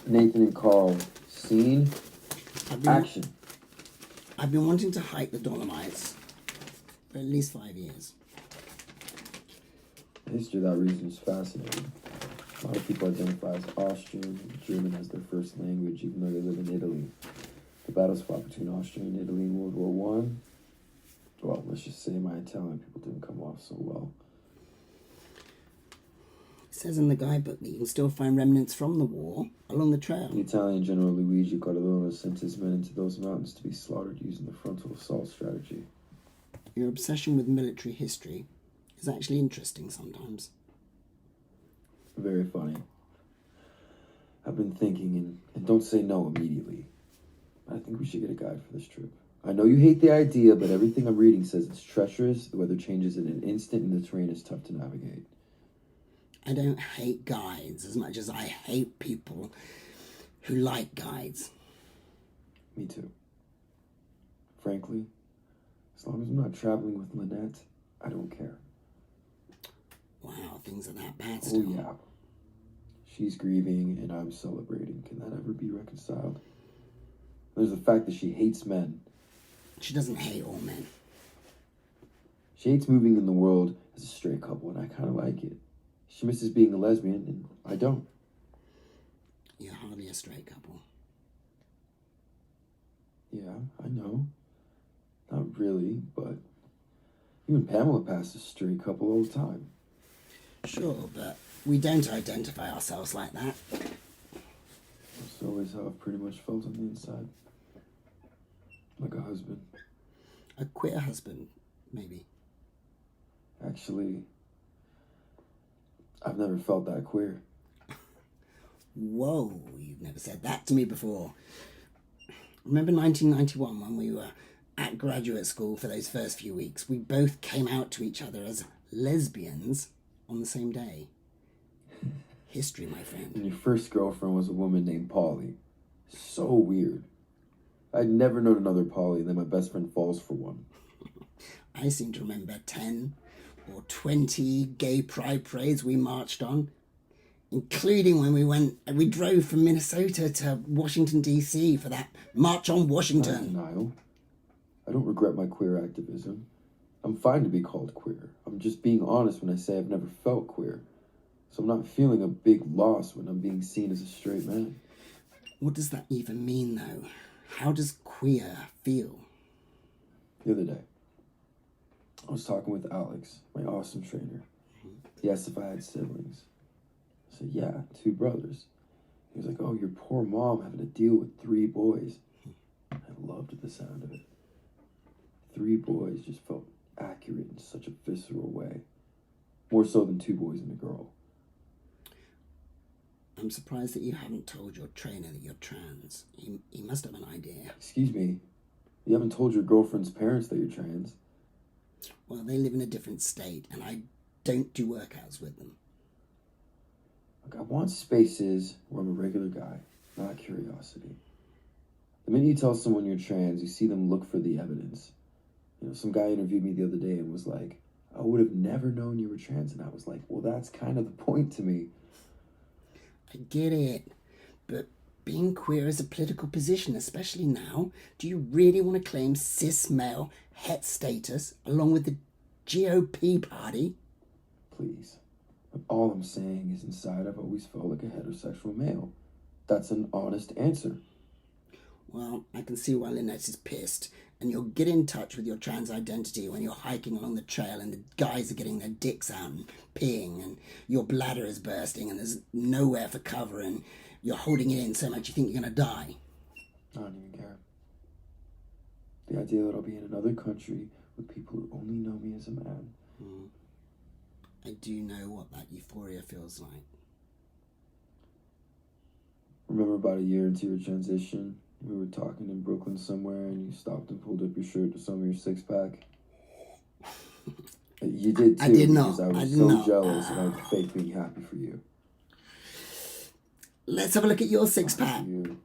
Nathan and Carl, scene, action. I've been wanting to hike the Dolomites for at least 5 years. The history of that region is fascinating. A lot of people identify as Austrian and German as their first language, even though they live in Italy. The battles fought between Austria and Italy in World War One. Well, let's just say my Italian people didn't come off so well. It says in the guidebook that you can still find remnants from the war along the trail. The Italian General Luigi Corleone sent his men into those mountains to be slaughtered using the frontal assault strategy. Your obsession with military history is actually interesting sometimes. Very funny. I've been thinking, and don't say no immediately, but I think we should get a guide for this trip. I know you hate the idea, but everything I'm reading says it's treacherous, the weather changes in an instant, and the terrain is tough to navigate. I don't hate guides as much as I hate people who like guides. Me too. Frankly, as long as I'm not traveling with Lynette, I don't care. Wow, things are that bad Oh still. yeah. She's grieving and I'm celebrating. Can that ever be reconciled? There's the fact that she hates men. She doesn't hate all men. She hates moving in the world as a straight couple, and I kind of like it. She misses being a lesbian, and I don't. You're hardly a straight couple. Yeah, I know. Not really, but you and Pamela pass as a straight couple all the time. Sure, but we don't identify ourselves like that. That's always how I've pretty much felt on the inside. Like a husband. A queer husband, maybe. Actually, I've never felt that queer. Whoa, you've never said that to me before. Remember 1991 when we were at graduate school for those first few weeks? We both came out to each other as lesbians on the same day. History, my friend. And your first girlfriend was a woman named Polly. So weird. I'd never known another Polly, and then my best friend falls for one. I seem to remember 10 or 20 gay pride parades we marched on, including when we drove from Minnesota to Washington, D.C. for that March on Washington. Not denial. I don't regret my queer activism. I'm fine to be called queer. I'm just being honest when I say I've never felt queer. So I'm not feeling a big loss when I'm being seen as a straight man. What does that even mean, though? How does queer feel? The other day, I was talking with Alex, my awesome trainer. He asked if I had siblings. I said, yeah, 2 brothers. He was like, oh, your poor mom having to deal with 3 boys. I loved the sound of it. 3 boys just felt accurate in such a visceral way. More so than 2 boys and a girl. I'm surprised that you haven't told your trainer that you're trans. He must have an idea. Excuse me, you haven't told your girlfriend's parents that you're trans. Well, they live in a different state, and I don't do workouts with them. Look, I want spaces where I'm a regular guy, not curiosity. The minute you tell someone you're trans, you see them look for the evidence. You know, some guy interviewed me the other day and was like, I would have never known you were trans. And I was like, well, that's kind of the point to me. I get it, but being queer is a political position, especially now. Do you really want to claim cis male het status along with the GOP party? Please. All I'm saying is inside I've always felt like a heterosexual male. That's an honest answer. Well, I can see why Lynette is pissed, and you'll get in touch with your trans identity when you're hiking along the trail and the guys are getting their dicks out and peeing and your bladder is bursting and there's nowhere for cover and you're holding it in so much you think you're going to die. I don't even care. The idea that I'll be in another country with people who only know me as a man. I do know what that euphoria feels like. Remember about a year into your transition, we were talking in Brooklyn somewhere and you stopped and pulled up your shirt to show me your 6-pack? You did too. I did not. Because I was so jealous and I would fake being happy for you. Let's have a look at your 6-pack. You.